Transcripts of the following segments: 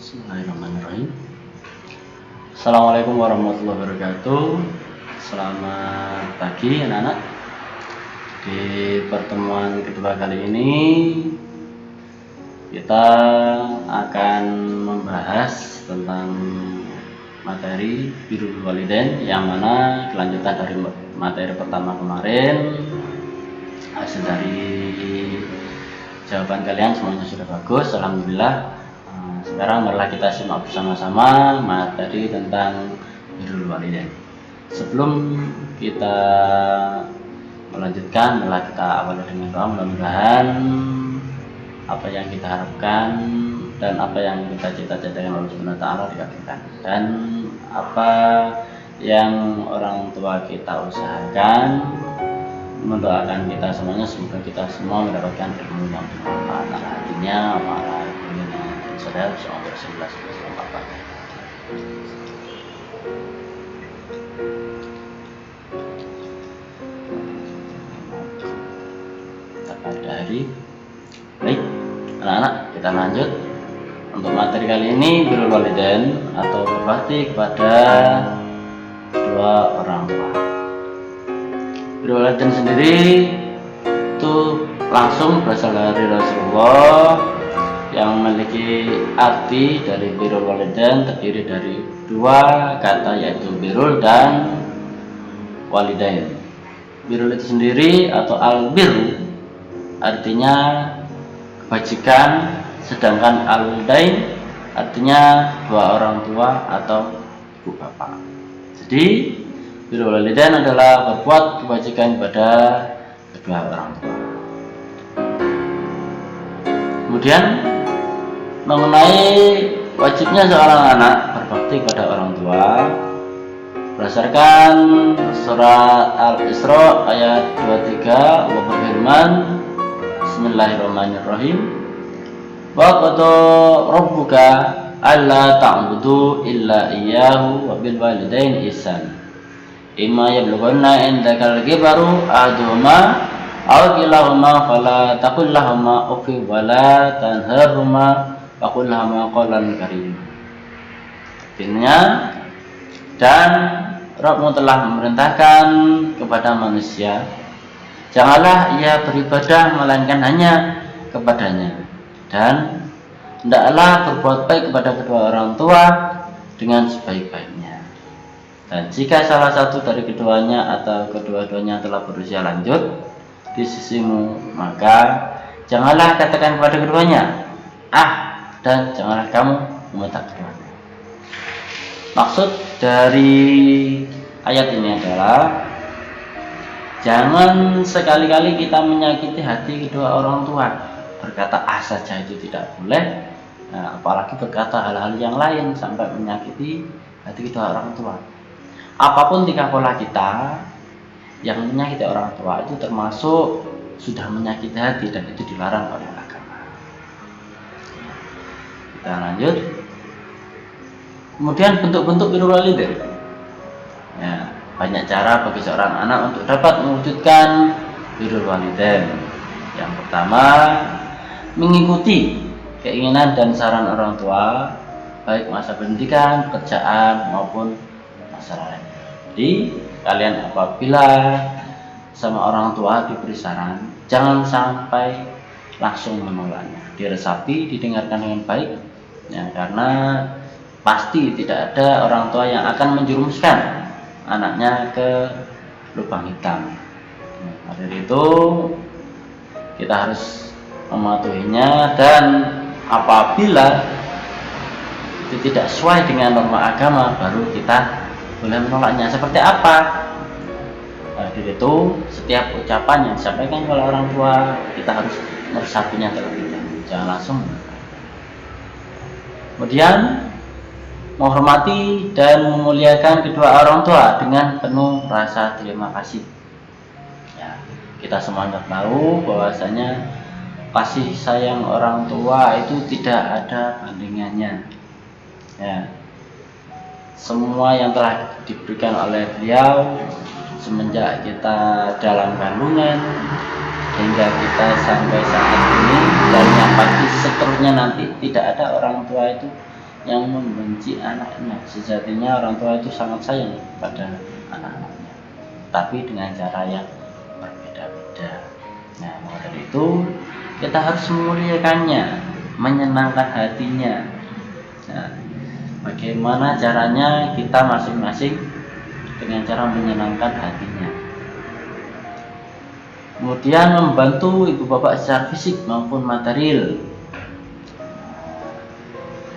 Bismillahirrahmanirrahim. Assalamualaikum warahmatullahi wabarakatuh. Selamat pagi anak-anak. Di pertemuan kedua kali ini kita akan membahas tentang materi birrul walidain, yang mana kelanjutan dari materi pertama kemarin. Hasil dari jawaban kalian semuanya sudah bagus, alhamdulillah. Sekarang marilah kita simak bersama-sama materi tentang birrul walidain. Sebelum kita melanjutkan, marilah kita awali dengan doa. Mudah-mudahan apa yang kita harapkan dan apa yang kita cita-citakan Allah Subhanahu wa taala dikabulkan, dan apa yang orang tua kita usahakan, mendoakan kita semuanya semoga kita semua mendapatkan ilmu yang bermanfaat ala hatinya, ala ilmunya. Saudara, semoga bersebelas apa dari baik anak-anak, kita lanjut untuk materi kali ini, birrul walidain atau berbakti kepada kedua orang tua. Birrul walidain sendiri itu langsung berasal dari Rasulullah, yang memiliki arti dari birrul walidain terdiri dari dua kata, yaitu birrul dan walidain. Birrul itu sendiri atau al-birru artinya kebajikan, sedangkan al-walidain artinya dua orang tua atau ibu bapak. Jadi birrul walidain adalah berbuat kebajikan kepada kedua orang tua. Kemudian mengenai wajibnya seorang anak berbakti pada orang tua, berdasarkan surat Al-Isra ayat 23, Allah berfirman, Bismillahirrahmanirrahim, wa qada rabbuka alla ta'budu illa iyyahu wa bil walidaini ihsan imma yablughanna indakal kibaru ahaduhuma aw kilahuma fala taqul lahumā uffin wa la tanharhumā wa qul lahumā qawlan karīma. Artinya, dan Rabbmu telah memerintahkan kepada manusia, janganlah ia beribadah melainkan hanya kepadanya, dan hendaklah berbuat baik kepada kedua orang tua dengan sebaik-baiknya. Dan jika salah satu dari keduanya atau kedua-duanya telah berusia lanjut di sisimu, maka janganlah katakan kepada keduanya, dan janganlah kamu membentak keduanya. Maksud dari ayat ini adalah jangan sekali-kali kita menyakiti hati kedua orang tua. Berkata saja itu tidak boleh, apalagi berkata hal-hal yang lain sampai menyakiti hati kedua orang tua. Apapun tingkah pola kita yang menyakiti orang tua itu termasuk sudah menyakiti hati, dan itu dilarang oleh agama. Kita lanjut. Kemudian bentuk-bentuk birrul walidain. Banyak cara bagi seorang anak untuk dapat mewujudkan birrul walidain. Yang pertama, mengikuti keinginan dan saran orang tua, baik masa pendidikan, pekerjaan maupun masalah lain. Jadi kalian apabila sama orang tua diberi saran, jangan sampai langsung menolaknya, diresapi, didengarkan dengan baik, karena pasti tidak ada orang tua yang akan menjerumuskan anaknya ke lubang hitam. Dari itu kita harus mematuhinya, dan apabila itu tidak sesuai dengan norma agama, baru kita boleh menolaknya. Seperti apa? Dari itu setiap ucapan yang disampaikan oleh orang tua kita harus meresapinya terlebih dahulu, jangan langsung. Kemudian menghormati dan memuliakan kedua orang tua dengan penuh rasa terima kasih. Kita semua tahu bahwasanya kasih sayang orang tua itu tidak ada bandingannya. Semua yang telah diberikan oleh beliau semenjak kita dalam kandungan hingga kita sampai saat ini, dan yang pasti seterusnya nanti tidak ada orang tua itu yang membenci anaknya. Sejatinya orang tua itu sangat sayang pada anak-anaknya, tapi dengan cara yang berbeda-beda. Nah, maka dari itu kita harus memuliakannya, menyenangkan hatinya. Nah, bagaimana caranya kita masing-masing dengan cara menyenangkan hatinya. Kemudian membantu ibu bapak secara fisik maupun material.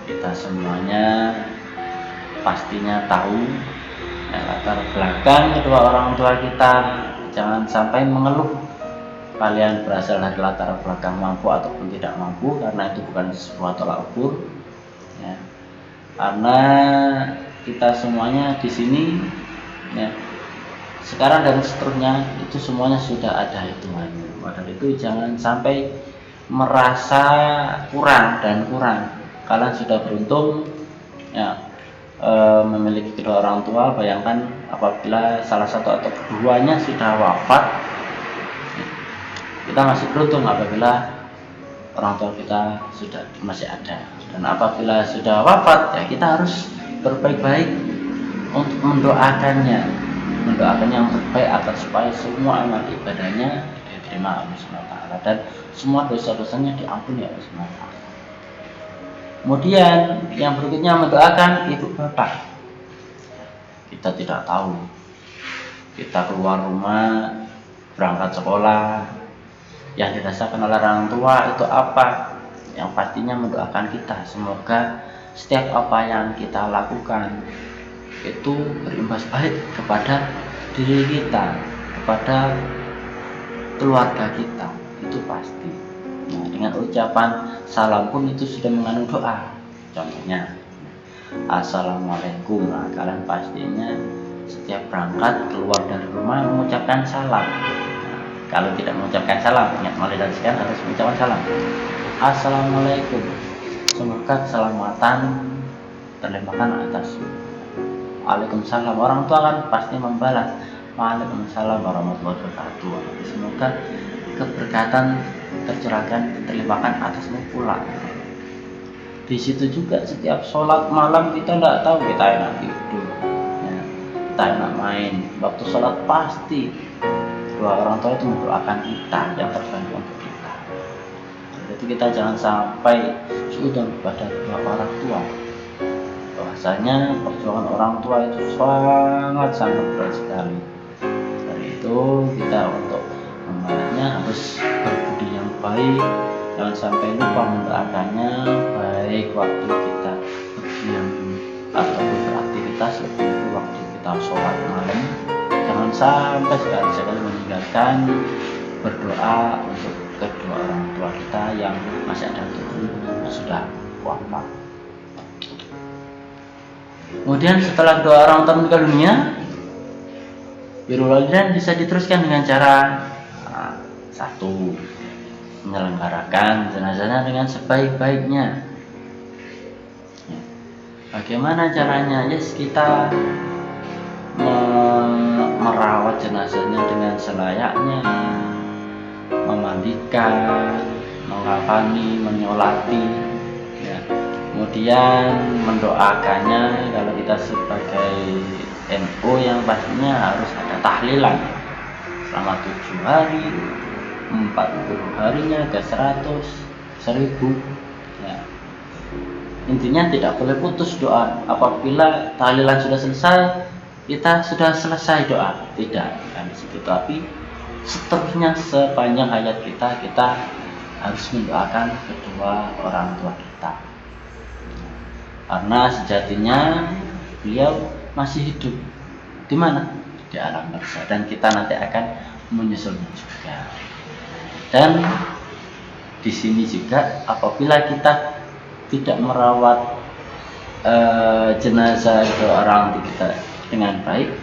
Kita semuanya pastinya tahu latar belakang kedua orang tua kita. Jangan sampai mengeluh kalian berasal dari latar belakang mampu ataupun tidak mampu, karena itu bukan sebuah tolak ukur. Ya. Karena kita semuanya di sini, ya, sekarang dan seterusnya itu semuanya sudah ada hitungannya. Maka itu jangan sampai merasa kurang dan kurang. Kalian sudah beruntung, ya, memiliki kedua orang tua. Bayangkan apabila salah satu atau keduanya sudah wafat, kita masih beruntung apabila orang tua kita sudah masih ada. Dan apabila sudah wafat, ya kita harus berbaik-baik untuk mendoakannya yang terbaik agar supaya semua amal ibadahnya diterima Allah SWT dan semua dosa-dosanya diampuni Allah SWT. Kemudian yang berikutnya mendoakan ibu bapak. Kita tidak tahu, kita keluar rumah berangkat sekolah, yang dirasakan oleh orang tua itu apa. Yang pastinya mendoakan kita, semoga setiap apa yang kita lakukan itu berimbas baik kepada diri kita, kepada keluarga kita, itu pasti. Nah, dengan ucapan salam pun itu sudah mengandung doa. Contohnya Assalamualaikum. Nah, kalian pastinya setiap berangkat keluar dari rumah mengucapkan salam. Nah, kalau tidak mengucapkan salam, ingat merealisasikan harus mengucapkan salam. Assalamualaikum, semoga keselamatan terlimpahkan atasmu. Waalaikumsalam. Orang tua kan pasti membalas Waalaikumsalam warahmatullahi wabarakatuh. Semoga keberkatan tercurahkan terlimpahkan atasmu pula. Di situ juga setiap sholat malam kita tidak tahu, kita enak tidur, ya, kita enak main. Waktu sholat pasti dua orang tua itu mendoakan kita yang terbaik untuk kita. Jadi kita jangan sampai suudzon kepada dua orang tua. Bahwasanya perjuangan orang tua itu sangat berat sekali. Dari itu kita untuk membalasnya harus berbudi yang baik. Jangan sampai lupa mendoakannya, baik waktu kita berdiam ataupun beraktivitas, seperti waktu kita sholat malam. Jangan sampai sekali-sekali meninggalkan berdoa untuk kedua orang tua kita yang masih ada ataupun sudah wafat. Kemudian setelah kedua orang tua meninggal dunia, birrul walidain bisa diteruskan dengan cara satu, menyelenggarakan jenazahnya dengan sebaik-baiknya. Bagaimana caranya? Yes, kita merawat jenazahnya dengan selayaknya, memandikan, mengkafani, menyolati, ya. Kemudian mendoakannya. Kalau kita sebagai NU yang pastinya harus ada tahlilan selama 7 hari, 40 harinya ke 100, 1000, ya. Intinya tidak boleh putus doa. Apabila tahlilan sudah selesai, kita sudah selesai doa, tidak kan disitu. Tapi seterusnya sepanjang hayat kita harus mendoakan kedua orang tua kita, karena sejatinya beliau masih hidup di mana? Di alam barzakh, dan kita nanti akan menyusulnya juga. Dan di sini juga apabila kita tidak merawat jenazah orang kita dengan baik,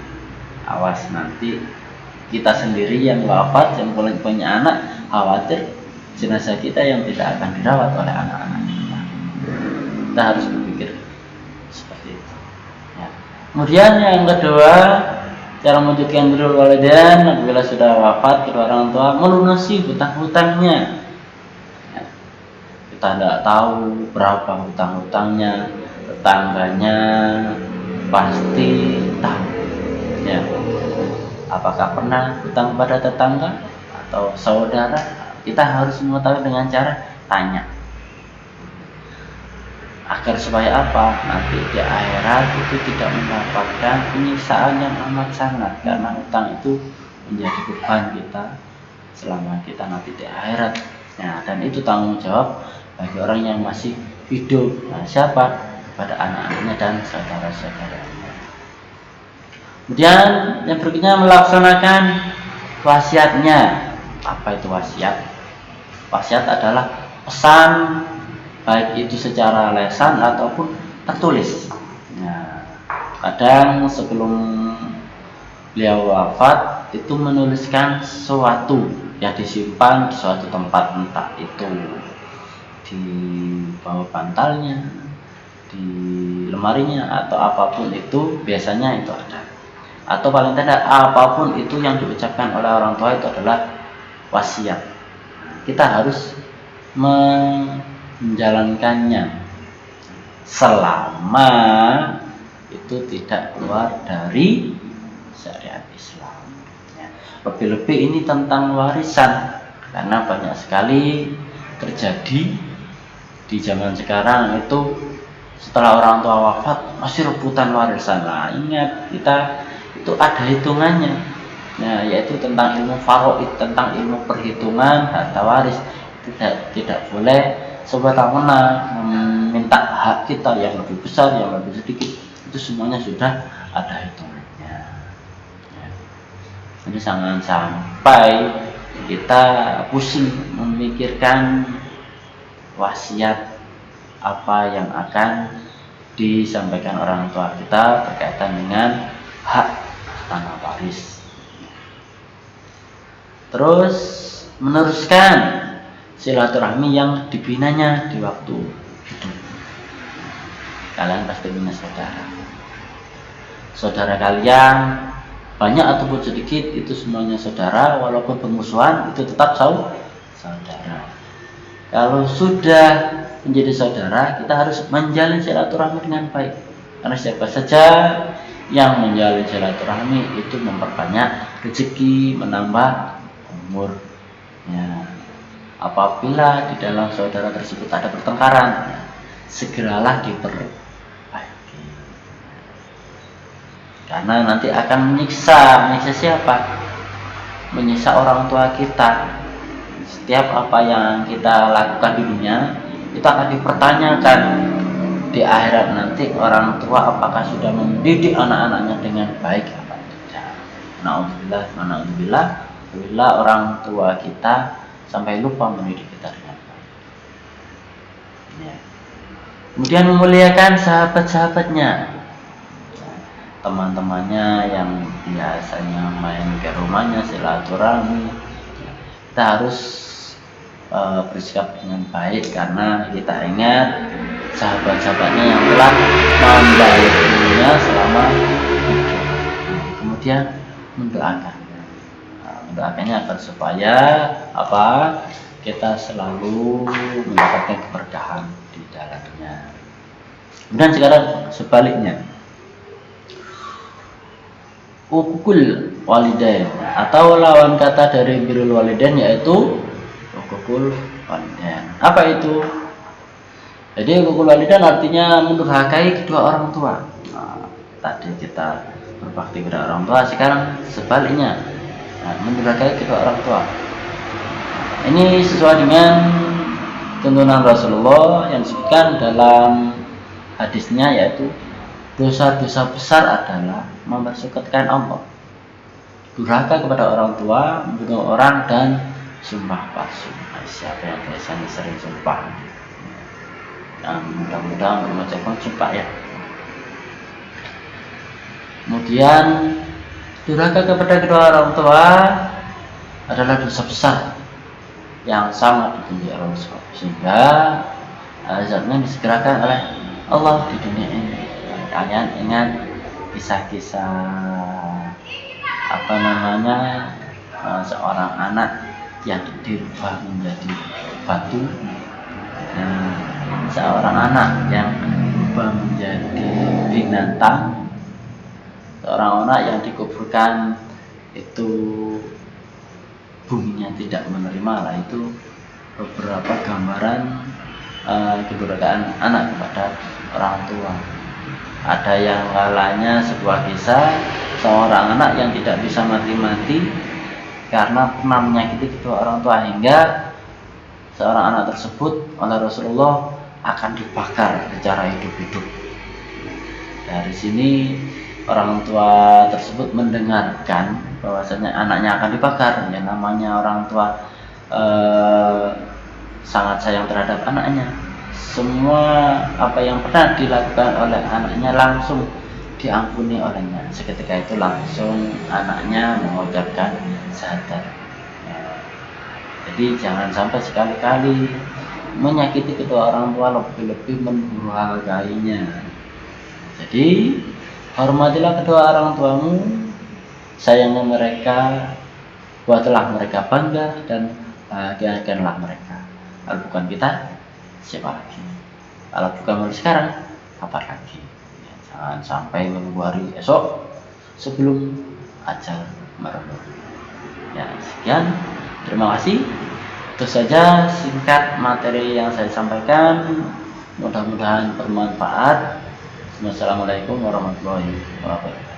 awas nanti kita sendiri yang wafat, yang punya anak, khawatir jenazah kita yang tidak akan dirawat oleh anak-anak kita. Kita harus berpikir seperti itu, ya. Kemudian yang kedua, cara mewujudkan birrul walidain apabila sudah wafat kedua orang tua, melunasi hutang-hutangnya. Ya. Kita tidak tahu berapa hutang-hutangnya, tetangganya pasti tahu. Ya, apakah pernah hutang pada tetangga atau saudara? Kita harus mengetahui dengan cara tanya. Agar supaya apa? Nanti di akhirat itu tidak mendapatkan penyiksaan yang amat sangat, karena hutang itu menjadi beban kita selama kita nanti di akhirat. Nah, dan itu tanggung jawab bagi orang yang masih hidup. Nah, siapa? Pada anak-anaknya dan saudara-saudaranya. Kemudian yang berikutnya melaksanakan wasiatnya. Apa itu wasiat? Wasiat adalah pesan, baik itu secara lisan ataupun tertulis. Nah, kadang sebelum beliau wafat itu menuliskan sesuatu yang disimpan di suatu tempat, entah itu di bawah bantalnya, di lemarinya, atau apapun itu, biasanya itu ada. Atau paling tidak apapun itu yang diucapkan oleh orang tua itu adalah wasiat. Kita harus menjalankannya selama itu tidak keluar dari syariat Islam. Lebih-lebih ini tentang warisan, karena banyak sekali terjadi di zaman sekarang itu setelah orang tua wafat masih rebutan warisan. Nah, ingat, kita itu ada hitungannya. Nah, yaitu tentang ilmu faraid, tentang ilmu perhitungan harta waris. Tidak boleh semena-mena meminta hak kita yang lebih besar, yang lebih sedikit. Itu semuanya sudah ada hitungannya. Jadi jangan sampai kita pusing memikirkan wasiat apa yang akan disampaikan orang tua kita berkaitan dengan hak tanah waris. Terus meneruskan silaturahmi yang dibinanya di waktu hidup. Kalian pasti punya saudara. Saudara kalian banyak ataupun sedikit itu semuanya saudara, walaupun bermusuhan itu tetap saudara. Kalau sudah menjadi saudara, kita harus menjalin silaturahmi dengan baik. Karena siapa saja yang menjalin silaturahmi itu memperbanyak rezeki, menambah umur. Ya. Apabila di dalam saudara tersebut ada pertengkaran, segeralah diperbaiki. Karena nanti akan menyiksa siapa? Menyiksa orang tua kita. Setiap apa yang kita lakukan di dunia itu akan dipertanyakan di akhirat nanti. Orang tua apakah sudah mendidik anak-anaknya dengan baik apa tidak? Na'udzubillah, bila orang tua kita sampai lupa mendidik kita dengan baik. Ya. Kemudian memuliakan sahabat-sahabatnya, teman-temannya yang biasanya main ke rumahnya, silaturahmi. Kita harus bersikap dengan baik, karena kita ingat sahabat-sahabatnya yang telah membaiknya selama hidup. Kemudian mendoakannya agar supaya kita selalu mendapatkan keberkahan di dalamnya. Dan sekarang sebaliknya, ukukul walidain, atau lawan kata dari birrul walidain yaitu ukukul walidain. Apa itu? Jadi ukukul walidain artinya mendurhakai kedua orang tua. Nah, tadi kita berbakti kepada orang tua, sekarang sebaliknya, mendurhakai kedua orang tua. Ini sesuai dengan tuntunan Rasulullah yang disebutkan dalam hadisnya, yaitu dosa-dosa besar adalah mempersekutukan Allah, durhaka kepada orang tua, membunuh orang, dan sumpah palsu. Siapa yang biasanya sering sumpah? Nah, mudah-mudahan mengucapkan sumpah ya. Kemudian durhaka kepada kedua orang tua adalah dosa besar yang sangat dibenci oleh Allah, sehingga azabnya disegerakan oleh Allah di dunia ini. Kalian ingat kisah-kisah seorang anak yang dirubah menjadi batu, seorang anak yang berubah menjadi binatang. Seorang anak yang dikuburkan itu buminya tidak menerima lah. Itu beberapa gambaran kedurhakaan anak kepada orang tua. Ada yang kalanya sebuah kisah seorang anak yang tidak bisa mati-mati karena pernah menyakiti kedua orang tua, hingga seorang anak tersebut oleh Rasulullah akan dibakar secara hidup-hidup. Dari sini orang tua tersebut mendengarkan bahwasanya anaknya akan dibakar. Ya, namanya orang tua sangat sayang terhadap anaknya. Semua apa yang pernah dilakukan oleh anaknya langsung diampuni olehnya. Seketika itu langsung anaknya mengucapkan syahadat. Jadi jangan sampai sekali-kali menyakiti kedua orang tua, lebih-lebih mendurhakainya. Jadi hormatilah kedua orang tuamu, sayangi mereka, buatlah mereka bangga dan bahagiakanlah mereka. Kalau bukan kita, siapa lagi? Kalau bukan mulai sekarang, kapan lagi? Ya, jangan sampai menunggu hari esok sebelum ajal merebut. Ya, sekian. Terima kasih. Itu saja singkat materi yang saya sampaikan. Mudah-mudahan bermanfaat. Wassalamualaikum warahmatullahi wabarakatuh.